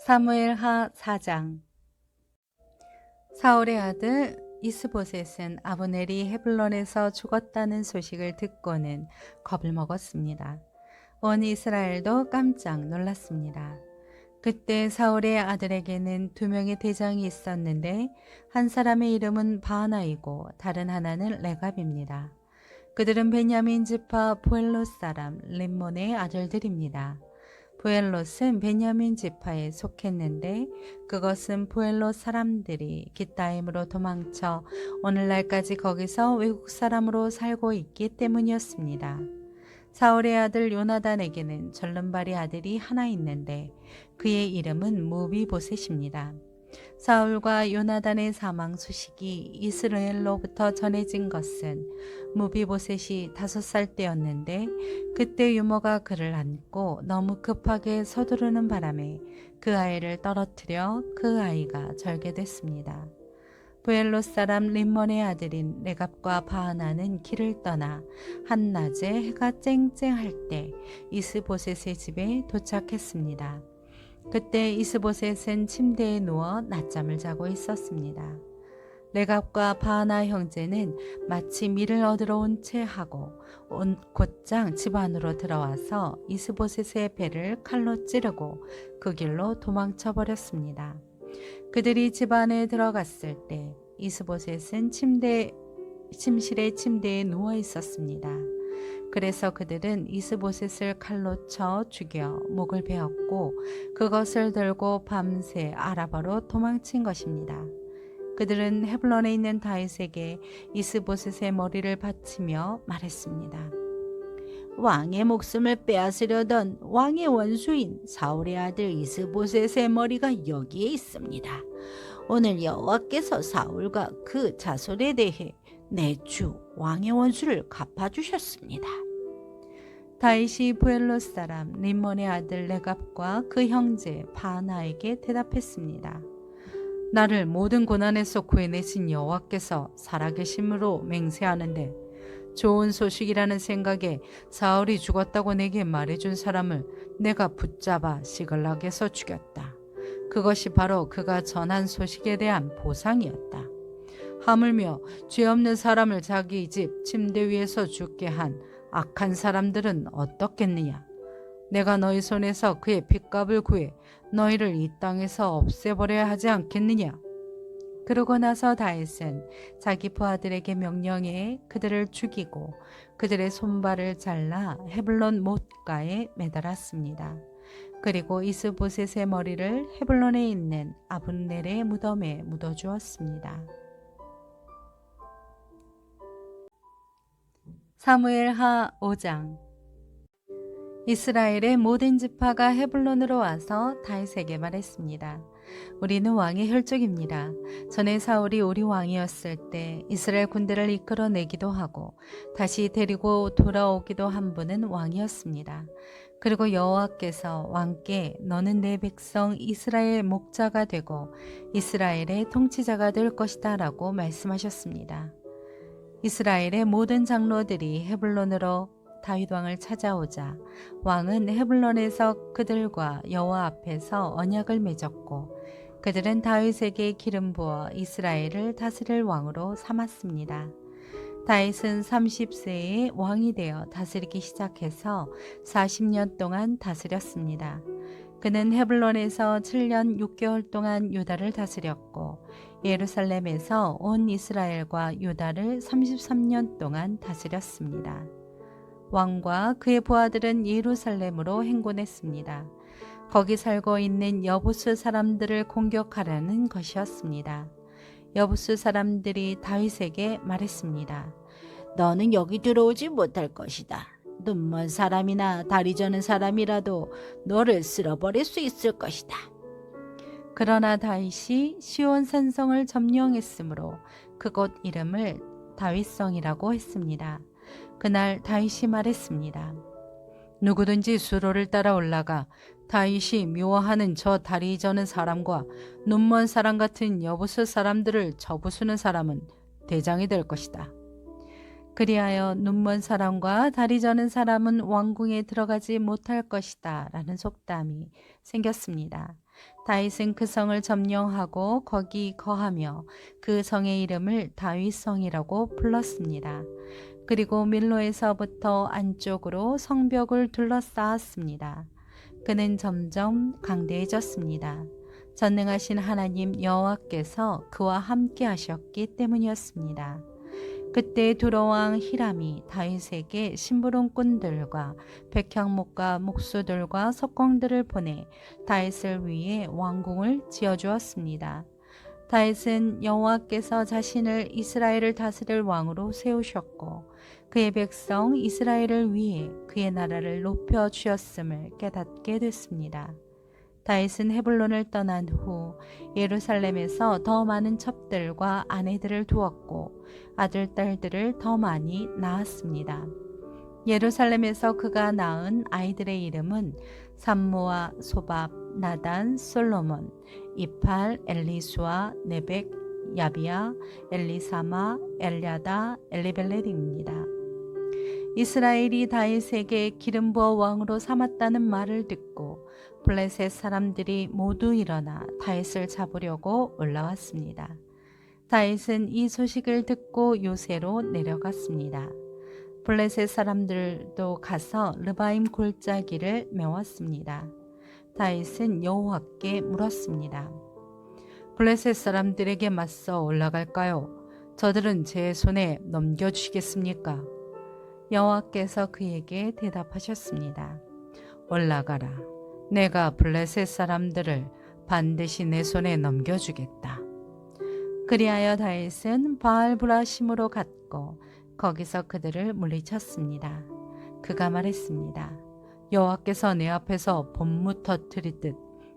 사무엘하 4장. 사울의 아들 이스보셋은 아브넬이 헤블론에서 죽었다는 소식을 듣고는 겁을 먹었습니다. 온 이스라엘도 깜짝 놀랐습니다. 그때 사울의 아들에게는 두 명의 대장이 있었는데 한 사람의 이름은 바하나이고 다른 하나는 레갑입니다. 그들은 베냐민 지파 부엘롯 사람 림몬의 아들들입니다. 부엘롯은 베냐민 지파에 속했는데 그것은 부엘롯 사람들이 깃다임으로 도망쳐 오늘날까지 거기서 외국 사람으로 살고 있기 때문이었습니다. 사울의 아들 요나단에게는 절름발이 아들이 하나 있는데 그의 이름은 무비보셋입니다. 사울과 요나단의 사망 소식이 이스라엘로부터 전해진 것은 무비보셋이 5살 때였는데 그때 유모가 그를 안고 너무 급하게 서두르는 바람에 그 아이를 떨어뜨려 그 아이가 절개됐습니다. 부엘롯 사람 림몬의 아들인 레갑과 바하나는 길을 떠나 한낮에 해가 쨍쨍할 때 이스보셋의 집에 도착했습니다. 그때 이스보셋은 침대에 누워 낮잠을 자고 있었습니다. 레갑과 바하나 형제는 마치 밀을 얻으러 온 채 하고 곧장 집 안으로 들어와서 이스보셋의 배를 칼로 찌르고 그 길로 도망쳐 버렸습니다. 그들이 집 안에 들어갔을 때 이스보셋은 침실의 침대에 누워 있었습니다. 그래서 그들은 이스보셋을 칼로 쳐 죽여 목을 베었고 그것을 들고 밤새 아라바로 도망친 것입니다. 그들은 헤블론에 있는 다윗에게 이스보셋의 머리를 바치며 말했습니다. 왕의 목숨을 빼앗으려던 왕의 원수인 사울의 아들 이스보셋의 머리가 여기에 있습니다. 오늘 여호와께서 사울과 그 자손에 대해 내 주 왕의 원수를 갚아주셨습니다. 다윗이 부엘롯 사람 림몬의 아들 레갑과 그 형제 바하나에게 대답했습니다. 나를 모든 고난에서 구해내신 여호와께서 살아계심으로 맹세하는데 좋은 소식이라는 생각에 사울이 죽었다고 내게 말해준 사람을 내가 붙잡아 시글락에서 죽였다. 그것이 바로 그가 전한 소식에 대한 보상이었다. 하물며 죄 없는 사람을 자기 집 침대 위에서 죽게 한 악한 사람들은 어떻겠느냐. 내가 너희 손에서 그의 핏값을 구해 너희를 이 땅에서 없애버려야 하지 않겠느냐. 그러고 나서 다윗은 자기 부하들에게 명령해 그들을 죽이고 그들의 손발을 잘라 헤블론 못가에 매달았습니다. 그리고 이스보셋의 머리를 헤블론에 있는 아브넬의 무덤에 묻어주었습니다. 사무엘하 5장. 이스라엘의 모든 지파가 헤블론으로 와서 다윗에게 말했습니다. 우리는 왕의 혈족입니다. 전에 사울이 우리 왕이었을 때 이스라엘 군대를 이끌어내기도 하고 다시 데리고 돌아오기도 한 분은 왕이었습니다. 그리고 여호와께서 왕께 너는 내 백성 이스라엘 목자가 되고 이스라엘의 통치자가 될 것이다 라고 말씀하셨습니다. 이스라엘의 모든 장로들이 헤블론으로 다윗 왕을 찾아오자 왕은 헤블론에서 그들과 여호와 앞에서 언약을 맺었고 그들은 다윗에게 기름 부어 이스라엘을 다스릴 왕으로 삼았습니다. 다윗은 30세에 왕이 되어 다스리기 시작해서 40년 동안 다스렸습니다. 그는 헤블론에서 7년 6개월 동안 유다를 다스렸고 예루살렘에서 온 이스라엘과 유다를 33년 동안 다스렸습니다. 왕과 그의 부하들은 예루살렘으로 행군했습니다. 거기 살고 있는 여부스 사람들을 공격하려는 것이었습니다. 여부스 사람들이 다윗에게 말했습니다. 너는 여기 들어오지 못할 것이다. 눈먼 사람이나 다리 저는 사람이라도 너를 쓸어버릴 수 있을 것이다. 그러나 다윗이 시온 산성을 점령했으므로 그곳 이름을 다윗성이라고 했습니다. 그날 다윗이 말했습니다. 누구든지 수로를 따라 올라가 다윗이 미워하는 저 다리 저는 사람과 눈먼 사람 같은 여부스 사람들을 저부수는 사람은 대장이 될 것이다. 그리하여 눈먼 사람과 다리 저는 사람은 왕궁에 들어가지 못할 것이다 라는 속담이 생겼습니다. 다윗은 그 성을 점령하고 거기 거하며 그 성의 이름을 다윗성이라고 불렀습니다. 그리고 밀로에서부터 안쪽으로 성벽을 둘러싸았습니다. 그는 점점 강대해졌습니다. 전능하신 하나님 여호와께서 그와 함께 하셨기 때문이었습니다. 그때 두로왕 히람이 다윗에게 심부름꾼들과 백향목과 목수들과 석공들을 보내 다윗을 위해 왕궁을 지어주었습니다. 다윗은 여호와께서 자신을 이스라엘을 다스릴 왕으로 세우셨고 그의 백성 이스라엘을 위해 그의 나라를 높여 주셨음을 깨닫게 됐습니다. 다윗은 헤블론을 떠난 후 예루살렘에서 더 많은 첩들과 아내들을 두었고 아들, 딸들을 더 많이 낳았습니다. 예루살렘에서 그가 낳은 아이들의 이름은 삼무와 소밥, 나단, 솔로몬, 이팔, 엘리수아, 네벡, 야비야, 엘리사마, 엘랴다, 엘리벨렛입니다. 이스라엘이 다윗에게 기름 부어 왕으로 삼았다는 말을 듣고 블레셋 사람들이 모두 일어나 다윗을 잡으려고 올라왔습니다. 다윗은 이 소식을 듣고 요새로 내려갔습니다. 블레셋 사람들도 가서 르바임 골짜기를 메웠습니다. 다윗은 여호와께 물었습니다. 블레셋 사람들에게 맞서 올라갈까요? 저들은 제 손에 넘겨주시겠습니까? 여호와께서 그에게 대답하셨습니다. 올라가라. 내가 블레셋 사람들을 반드시 내 손에 넘겨주겠다. 그리하여 다윗은 바알브라심으로 갔고 거기서 그들을 물리쳤습니다. 그가 말했습니다. 여호와께서 내 앞에서 본무 터뜨리듯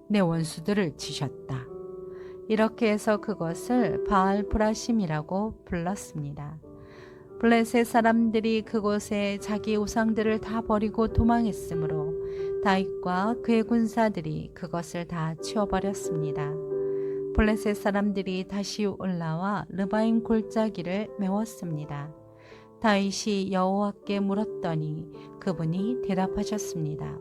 내 원수들을 치셨다. 이렇게 해서 그것을 바알브라심이라고 불렀습니다. 블레셋 사람들이 그곳에 자기 우상들을 다 버리고 도망했으므로 다윗과 그의 군사들이 그것을 다 치워버렸습니다. 블레셋 사람들이 다시 올라와 르바임 골짜기를 메웠습니다. 다윗이 여호와께 물었더니 그분이 대답하셨습니다.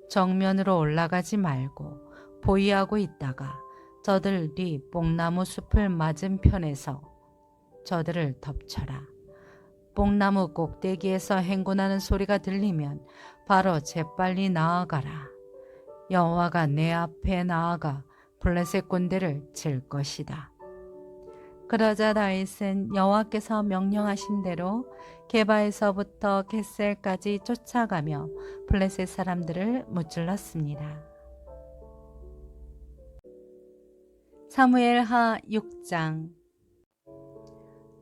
정면으로 올라가지 말고 보위하고 있다가 저들이 뽕나무 숲을 맞은편에서 저들을 덮쳐라. 뽕나무 꼭대기에서 행군하는 소리가 들리면 바로 재빨리 나아가라. 여호와가 내 앞에 나아가 블레셋 군대를 칠 것이다. 그러자 다윗은 여호와께서 명령하신 대로 게바에서부터 겟셀까지 쫓아가며 블레셋 사람들을 무찔렀습니다. 사무엘하 6장.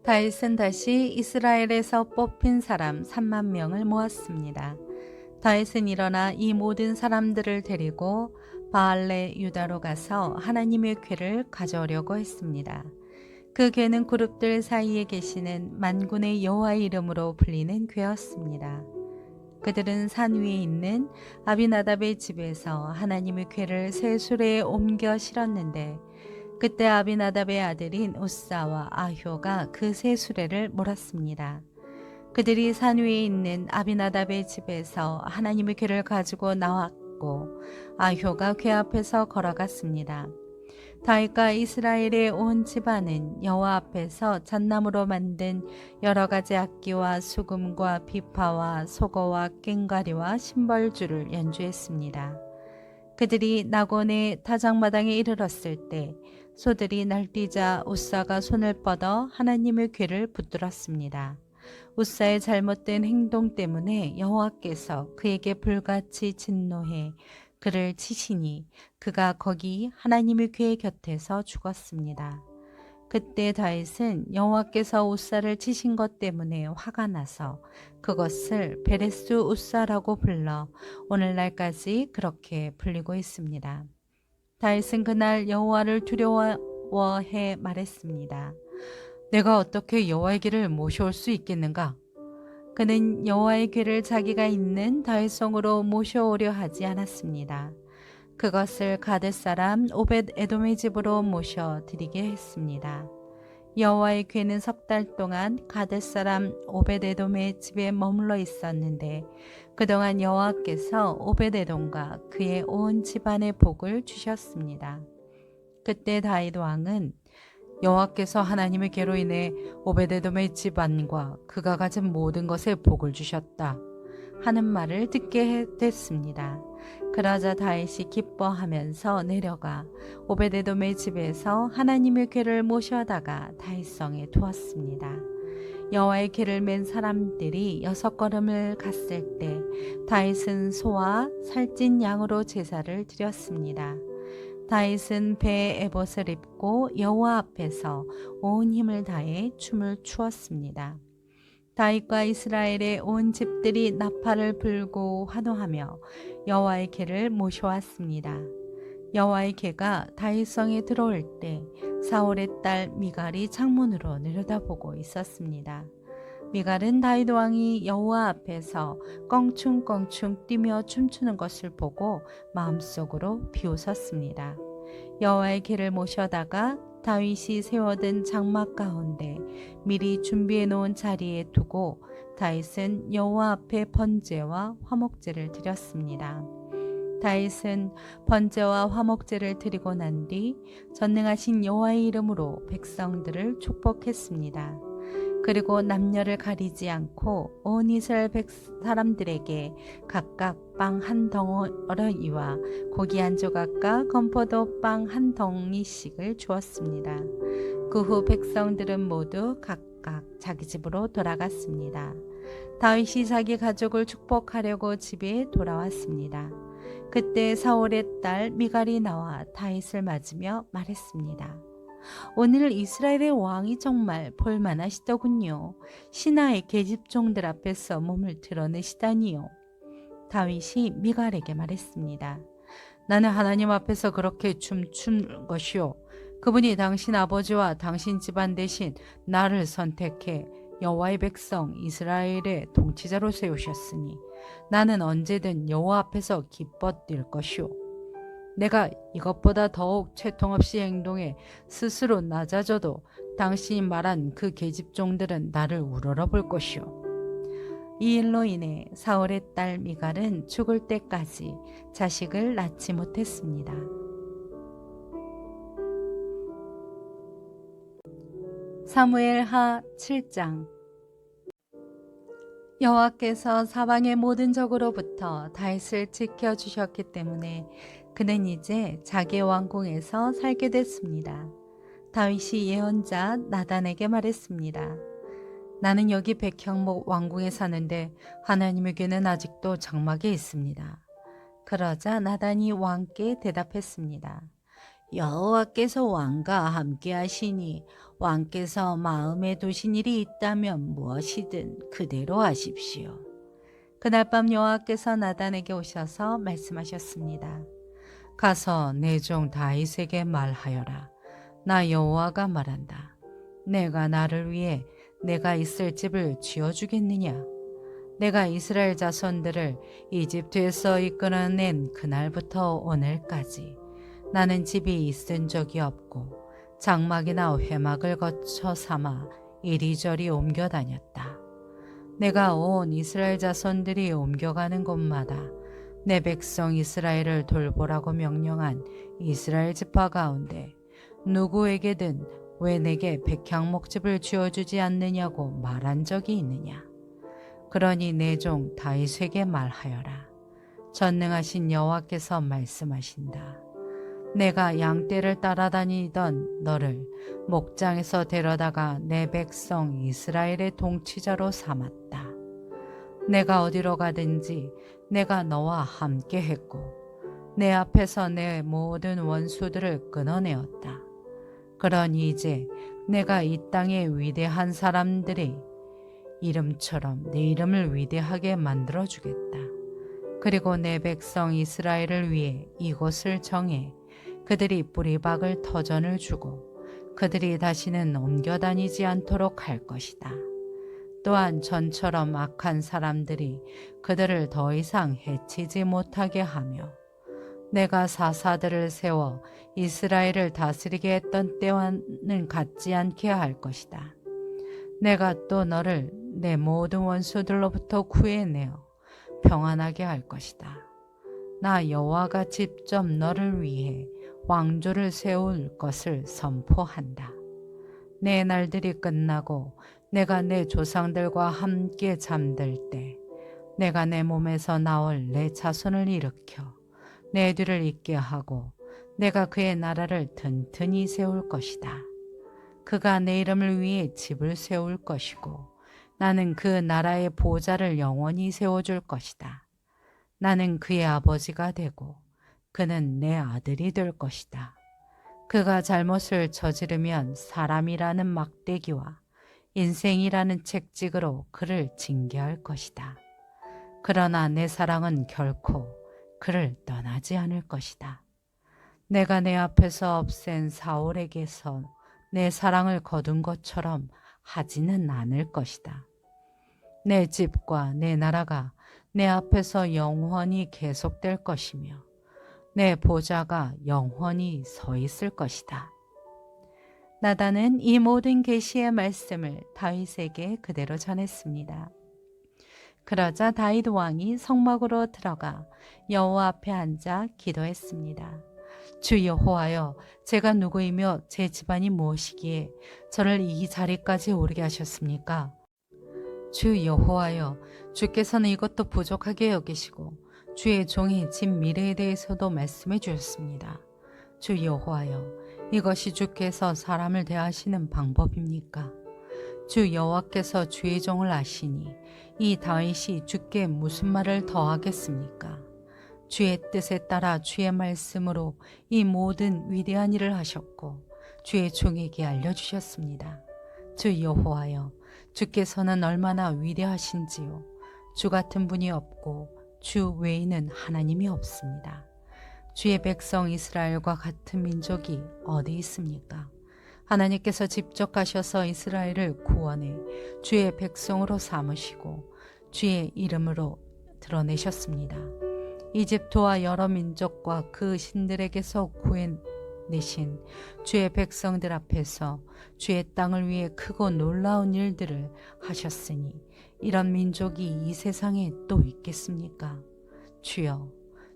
다윗은 다시 이스라엘에서 뽑힌 사람 3만 명을 모았습니다. 다윗은 일어나 이 모든 사람들을 데리고 바알레 유다로 가서 하나님의 궤를 가져오려고 했습니다. 그 궤는 그룹들 사이에 계시는 만군의 여호와의 이름으로 불리는 궤였습니다. 그들은 산 위에 있는 아비나답의 집에서 하나님의 궤를 새 수레에 옮겨 실었는데 그때 아비나답의 아들인 우사와 아효가 그 새 수레를 몰았습니다. 그들이 산 위에 있는 아비나답의 집에서 하나님의 궤를 가지고 나왔고 아효가 궤 앞에서 걸어갔습니다. 다윗과 이스라엘의 온 집안은 여호와 앞에서 잣나무로 만든 여러 가지 악기와 수금과 비파와 소거와 꽹과리와 심벌주를 연주했습니다. 그들이 나곤의 타작마당에 이르렀을 때 소들이 날뛰자 우사가 손을 뻗어 하나님의 궤를 붙들었습니다. 우사의 잘못된 행동 때문에 여호와께서 그에게 불같이 진노해 그를 치시니 그가 거기 하나님의 궤 곁에서 죽었습니다. 그때 다윗은 여호와께서 우사를 치신 것 때문에 화가 나서 그것을 베레스 우사라고 불러 오늘날까지 그렇게 불리고 있습니다. 다윗은 그날 여호와를 두려워해 말했습니다. 내가 어떻게 여호와의 궤를 모셔올 수 있겠는가? 그는 여호와의 궤를 자기가 있는 다윗성으로 모셔오려 하지 않았습니다. 그것을 가드 사람 오벳 에돔의 집으로 모셔 드리게 했습니다. 여호와의 궤는 석 달 동안 가뎃 사람 오베데돔의 집에 머물러 있었는데 그동안 여호와께서 오베데돔과 그의 온 집안에 복을 주셨습니다. 그때 다윗 왕은 여호와께서 하나님의 궤로 인해 오베데돔의 집안과 그가 가진 모든 것에 복을 주셨다 하는 말을 듣게 됐습니다. 그러자 다윗이 기뻐하면서 내려가 오베데돔의 집에서 하나님의 궤를 모셔다가 다윗성에 두었습니다. 여호와의 궤를 맨 사람들이 6걸음을 갔을 때 다윗은 소와 살찐 양으로 제사를 드렸습니다. 다윗은 배에 에봇을 입고 여호와 앞에서 온 힘을 다해 춤을 추었습니다. 다윗과 이스라엘의 온 집들이 나팔을 불고 환호하며 여호와의 궤를 모셔왔습니다. 여호와의 궤가 다윗성에 들어올 때 사울의 딸 미갈이 창문으로 내려다보고 있었습니다. 미갈은 다윗 왕이 여호와 앞에서 껑충껑충 뛰며 춤추는 것을 보고 마음속으로 비웃었습니다. 여호와의 궤를 모셔다가 다윗이 세워둔 장막 가운데 미리 준비해 놓은 자리에 두고 다윗은 여호와 앞에 번제와 화목제를 드렸습니다. 다윗은 번제와 화목제를 드리고 난 뒤 전능하신 여호와의 이름으로 백성들을 축복했습니다. 그리고 남녀를 가리지 않고 온 이스라엘 사람들에게 각각 빵 한 덩어리와 고기 한 조각과 건포도 빵 한 덩이씩을 주었습니다. 그 후 백성들은 모두 각각 자기 집으로 돌아갔습니다. 다윗이 자기 가족을 축복하려고 집에 돌아왔습니다. 그때 사울의 딸 미갈이 나와 다윗을 맞으며 말했습니다. 오늘 이스라엘의 왕이 정말 볼만하시더군요. 신하의 계집종들 앞에서 몸을 드러내시다니요. 다윗이 미갈에게 말했습니다. 나는 하나님 앞에서 그렇게 춤춘 것이요. 그분이 당신 아버지와 당신 집안 대신 나를 선택해 여호와의 백성 이스라엘의 통치자로 세우셨으니 나는 언제든 여호와 앞에서 기뻐 뛸 것이요. 내가 이것보다 더욱 채통 없이 행동해 스스로 낮아져도 당신이 말한 그 계집종들은 나를 우러러볼 것이요. 이 일로 인해 사울의 딸 미갈은 죽을 때까지 자식을 낳지 못했습니다. 사무엘하 7장. 여호와께서 사방의 모든 적으로부터 다윗을 지켜주셨기 때문에 그는 이제 자기의 왕궁에서 살게 됐습니다. 다윗이 예언자 나단에게 말했습니다. 나는 여기 백향목 왕궁에 사는데 하나님의 궤는 아직도 장막에 있습니다. 그러자 나단이 왕께 대답했습니다. 여호와께서 왕과 함께 하시니 왕께서 마음에 두신 일이 있다면 무엇이든 그대로 하십시오. 그날 밤 여호와께서 나단에게 오셔서 말씀하셨습니다. 가서 내 종 다윗에게 말하여라. 나 여호와가 말한다. 내가 나를 위해 내가 있을 집을 지어주겠느냐? 내가 이스라엘 자손들을 이집트에서 이끌어낸 그날부터 오늘까지 나는 집이 있은 적이 없고 장막이나 회막을 거쳐 삼아 이리저리 옮겨 다녔다. 내가 온 이스라엘 자손들이 옮겨가는 곳마다 내 백성 이스라엘을 돌보라고 명령한 이스라엘 지파 가운데 누구에게든 왜 내게 백향목집을 지어주지 않느냐고 말한 적이 있느냐. 그러니 내 종 다윗에게 말하여라. 전능하신 여호와께서 말씀하신다. 내가 양떼를 따라다니던 너를 목장에서 데려다가 내 백성 이스라엘의 통치자로 삼았다. 내가 어디로 가든지 내가 너와 함께 했고 내 앞에서 내 모든 원수들을 끊어내었다. 그러니 이제 내가 이 땅의 위대한 사람들의 이름처럼 내 이름을 위대하게 만들어주겠다. 그리고 내 백성 이스라엘을 위해 이곳을 정해 그들이 뿌리박을 터전을 주고 그들이 다시는 옮겨 다니지 않도록 할 것이다. 또한 전처럼 악한 사람들이 그들을 더 이상 해치지 못하게 하며 내가 사사들을 세워 이스라엘을 다스리게 했던 때와는 같지 않게 할 것이다. 내가 또 너를 내 모든 원수들로부터 구해내어 평안하게 할 것이다. 나 여호와가 직접 너를 위해 왕조를 세울 것을 선포한다. 내 날들이 끝나고 내가 내 조상들과 함께 잠들 때 내가 내 몸에서 나올 내 자손을 일으켜 내 뒤를 잇게 하고 내가 그의 나라를 튼튼히 세울 것이다. 그가 내 이름을 위해 집을 세울 것이고 나는 그 나라의 보좌를 영원히 세워줄 것이다. 나는 그의 아버지가 되고 그는 내 아들이 될 것이다. 그가 잘못을 저지르면 사람이라는 막대기와 인생이라는 책찍으로 그를 징계할 것이다. 그러나 내 사랑은 결코 그를 떠나지 않을 것이다. 내가 내 앞에서 없앤 사울에게서 내 사랑을 거둔 것처럼 하지는 않을 것이다. 내 집과 내 나라가 내 앞에서 영원히 계속될 것이며 내 보좌가 영원히 서 있을 것이다. 나단은 이 모든 계시의 말씀을 다윗에게 그대로 전했습니다. 그러자 다윗 왕이 성막으로 들어가 여호와 앞에 앉아 기도했습니다. 주 여호와여, 제가 누구이며 제 집안이 무엇이기에 저를 이 자리까지 오르게 하셨습니까? 주 여호와여, 주께서는 이것도 부족하게 여기시고 주의 종의 집 미래에 대해서도 말씀해 주셨습니다. 주 여호와여, 이것이 주께서 사람을 대하시는 방법입니까? 주 여호와께서 주의 종을 아시니 이 다윗이 주께 무슨 말을 더하겠습니까? 주의 뜻에 따라 주의 말씀으로 이 모든 위대한 일을 하셨고 주의 종에게 알려주셨습니다. 주 여호와여, 주께서는 얼마나 위대하신지요. 주 같은 분이 없고 주 외에는 하나님이 없습니다. 주의 백성 이스라엘과 같은 민족이 어디 있습니까? 하나님께서 직접 가셔서 이스라엘을 구원해 주의 백성으로 삼으시고 주의 이름으로 드러내셨습니다. 이집트와 여러 민족과 그 신들에게서 구해내신 주의 백성들 앞에서 주의 땅을 위해 크고 놀라운 일들을 하셨으니 이런 민족이 이 세상에 또 있겠습니까? 주여,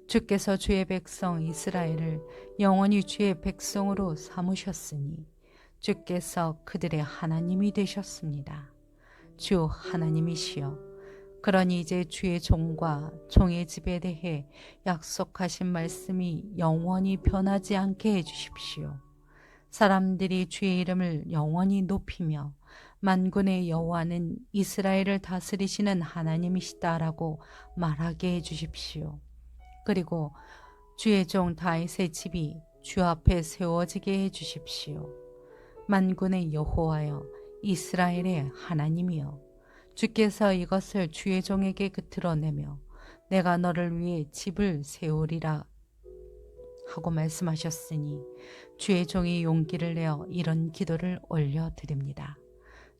주께서 주의 백성 이스라엘을 영원히 주의 백성으로 삼으셨으니 주께서 그들의 하나님이 되셨습니다. 주 하나님이시여, 그러니 이제 주의 종과 종의 집에 대해 약속하신 말씀이 영원히 변하지 않게 해주십시오. 사람들이 주의 이름을 영원히 높이며 만군의 여호와는 이스라엘을 다스리시는 하나님이시다라고 말하게 해주십시오. 그리고 주의 종 다윗의 집이 주 앞에 세워지게 해주십시오. 만군의 여호와여, 이스라엘의 하나님이여, 주께서 이것을 주의 종에게 드러내며 내가 너를 위해 집을 세우리라 하고 말씀하셨으니 주의 종이 용기를 내어 이런 기도를 올려드립니다.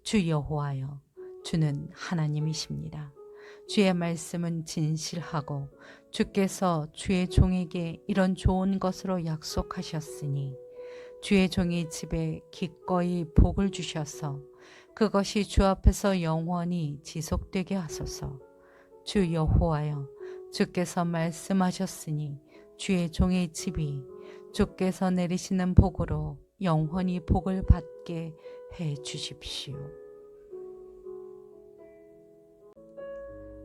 주 여호와여, 주는 하나님이십니다. 주의 말씀은 진실하고 주께서 주의 종에게 이런 좋은 것으로 약속하셨으니 주의 종이 집에 기꺼이 복을 주셔서 그것이 주 앞에서 영원히 지속되게 하소서. 주 여호와여, 주께서 말씀하셨으니 주의 종의 집이 주께서 내리시는 복으로 영원히 복을 받게 해 주십시오.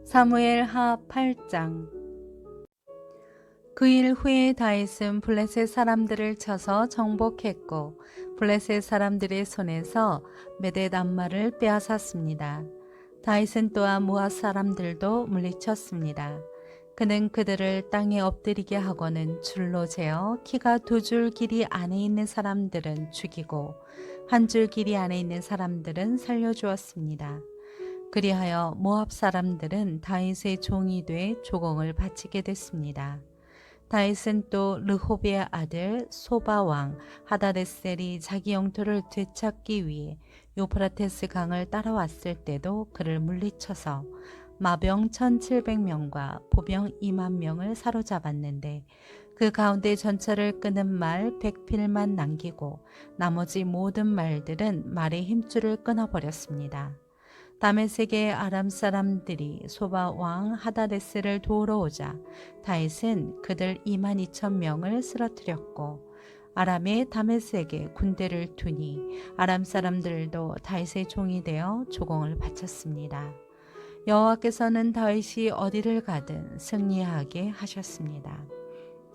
사무엘하 8장. 그 일 후에 다윗은 블레셋 사람들을 쳐서 정복했고 블레셋 사람들의 손에서 메뎃 암마를 빼앗았습니다. 다윗은 또한 모압 사람들도 물리쳤습니다. 그는 그들을 땅에 엎드리게 하고는 줄로 재어 키가 2줄 길이 안에 있는 사람들은 죽이고 1줄 길이 안에 있는 사람들은 살려주었습니다. 그리하여 모압 사람들은 다윗의 종이 돼 조공을 바치게 됐습니다. 다윗은 또 르호베의 아들 소바 왕 하다데셀이 자기 영토를 되찾기 위해 요프라테스 강을 따라왔을 때도 그를 물리쳐서 마병 1700명과 보병 2만 명을 사로잡았는데 그 가운데 전철을 끄는 말 100필만 남기고 나머지 모든 말들은 말의 힘줄을 끊어버렸습니다. 다메섹의 아람 사람들이 소바 왕 하다데스를 도우러 오자 다윗은 그들 22,000명을 쓰러뜨렸고 아람의 다메섹에 군대를 두니 아람 사람들도 다윗의 종이 되어 조공을 바쳤습니다. 여호와께서는 다윗이 어디를 가든 승리하게 하셨습니다.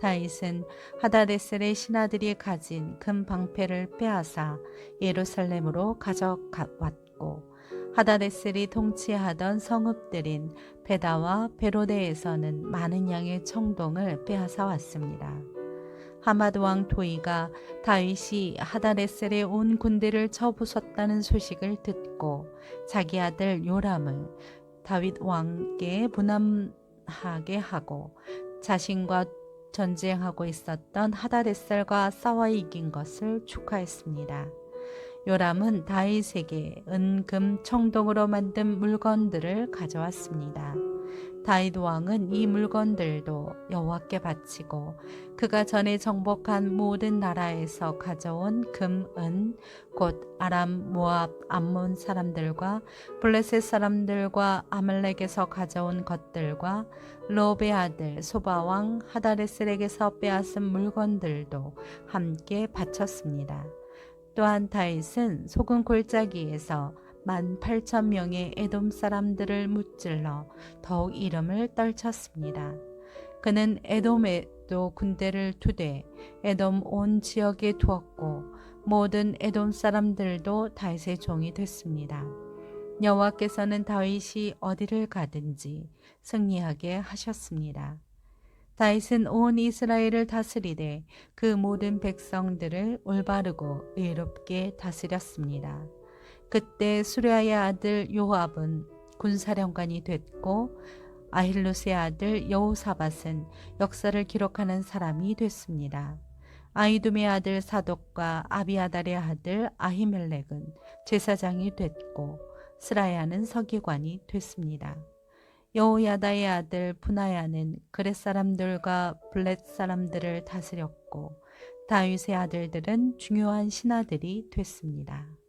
다윗은 하다데셀의 신하들이 가진 금 방패를 빼앗아 예루살렘으로 가져왔고 하다데셀이 통치하던 성읍들인 베다와 베로데에서는 많은 양의 청동을 빼앗아 왔습니다. 하마드 왕 도이가 다윗이 하다데셀의 온 군대를 쳐부쉈다는 소식을 듣고 자기 아들 요람을 다윗 왕께 분함하게 하고 자신과 전쟁하고 있었던 하다데셀과 싸워 이긴 것을 축하했습니다. 요람은 다윗에게 은금 청동으로 만든 물건들을 가져왔습니다. 다윗 왕은 이 물건들도 여호와께 바치고 그가 전에 정복한 모든 나라에서 가져온 금, 은, 곧 아람, 모압, 암몬 사람들과 블레셋 사람들과 아말렉에서 가져온 것들과 로베 아들 소바 왕 하다레셀에게서 빼앗은 물건들도 함께 바쳤습니다. 또한 다윗은 소금 골짜기에서 18,000명의 에돔 사람들을 무찔러 더욱 이름을 떨쳤습니다. 그는 에돔에도 군대를 두되 에돔 온 지역에 두었고 모든 에돔 사람들도 다윗의 종이 됐습니다. 여호와께서는 다윗이 어디를 가든지 승리하게 하셨습니다. 다윗은 온 이스라엘을 다스리되 그 모든 백성들을 올바르고 의롭게 다스렸습니다. 그때 수랴의 아들 요압은 군사령관이 됐고 아힐루스의 아들 여호사밧은 역사를 기록하는 사람이 됐습니다. 아히둠의 아들 사독과 아비아달의 아들 아히멜렉은 제사장이 됐고 스라야는 서기관이 됐습니다. 여호야다의 아들 분하야는 그렛 사람들과 블렛 사람들을 다스렸고 다윗의 아들들은 중요한 신하들이 됐습니다.